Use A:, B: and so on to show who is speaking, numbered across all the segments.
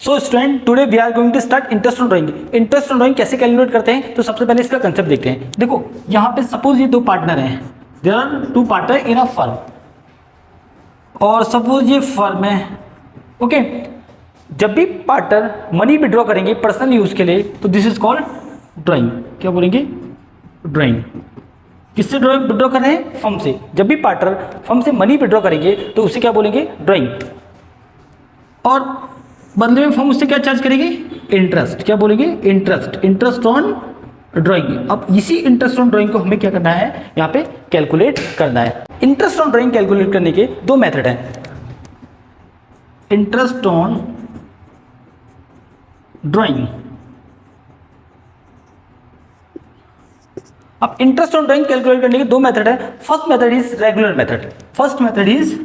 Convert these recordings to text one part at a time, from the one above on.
A: So student today we are going to start interest on drawing. Interest on drawing कैसे calculate करते हैं, तो सबसे पहले इसका कंसेप्ट देखते हैं। देखो यहाँ पे सपोज ये दो पार्टनर हैं, there are two partner in a firm, और सपोज ये फर्म है, ओके। जब भी पार्टनर मनी विड्रॉ करेंगे पर्सनल यूज के लिए, तो दिस इज कॉल्ड ड्राइंग। क्या बोलेंगे? ड्राइंग। किससे ड्राइंग विड्रॉ कर रहे हैं? फर्म से। जब भी पार्टनर फर्म से मनी विड्रॉ करेंगे तो उसे क्या बोलेंगे? ड्राइंग। और बदले में फर्म उससे क्या चार्ज करेगी? इंटरेस्ट। क्या बोलेंगे? इंटरेस्ट। Interest on drawing. अब इसी इंटरेस्ट ऑन ड्राइंग को हमें क्या करना है? यहाँ पे कैलकुलेट करना है। इंटरेस्ट ऑन ड्राइंग कैलकुलेट करने के दो मेथड हैं। Interest on drawing. अब इंटरेस्ट ऑन ड्राइंग कैलकुलेट करने के दो मेथड है। First method is regular method. First method is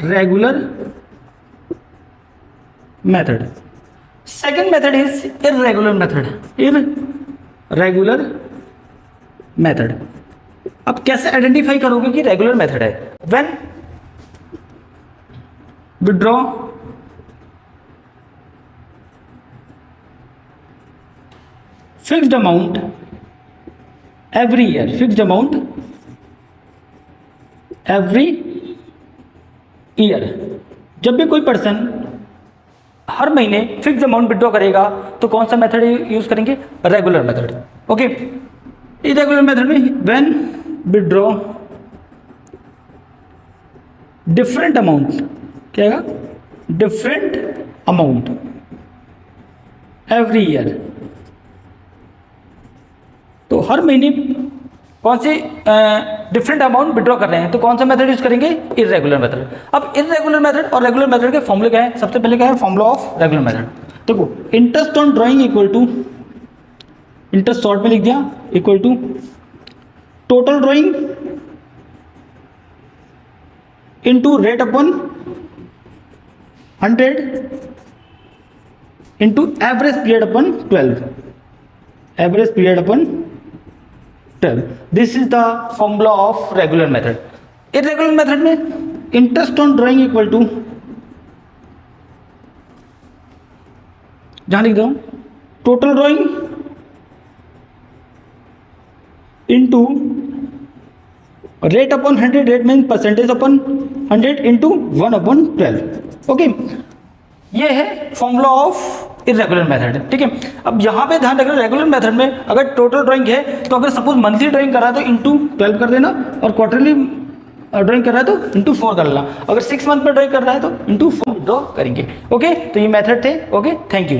A: regular method. Second method is irregular method. Irregular method. अब कैसे आइडेंटिफाई करोगे कि रेगुलर मेथड है? When withdraw fixed amount every year. Fixed amount every year. जब भी कोई person हर महीने fixed amount withdraw करेगा तो कौन सा मेथड यूज करेंगे? Regular method. Okay. Irregular method में व्हेन विड्रॉ डिफरेंट अमाउंट, क्या है? Different amount every year. तो हर महीने कौन से डिफरेंट अमाउंट विड्रॉ कर रहे हैं तो कौन सा मेथड यूज करेंगे? Irregular method. अब इररेगुलर मेथड और रेगुलर मेथड के फॉर्मूले क्या है? सबसे पहले क्या है? Formula of regular method. देखो interest on drawing equal to, interest short में लिख दिया, equal to total drawing into rate upon 100 into average period upon 12। Average period upon 12। This is the formula of regular method. Irregular method में interest on drawing equal to, जहां लिख दो total drawing into rate upon 100। Rate mean percentage upon 100 into 1 upon 12। Okay, ये है formula of irregular method. ठीक है। अब यहाँ पे ध्यान रखना, रेगुलर मेथड में अगर टोटल ड्राइंग है तो अगर सपोज मंथली ड्राइंग कर रहा है तो इंटू 12 कर देना, और क्वार्टरली ड्राइंग कर रहा है तो इंटू 4 कर लेना। अगर 6 मंथ में ड्राइंग कर रहा है तो इंटू 4 ड्रॉ करेंगे। ओके, तो ये मेथड थे। Okay, thank you.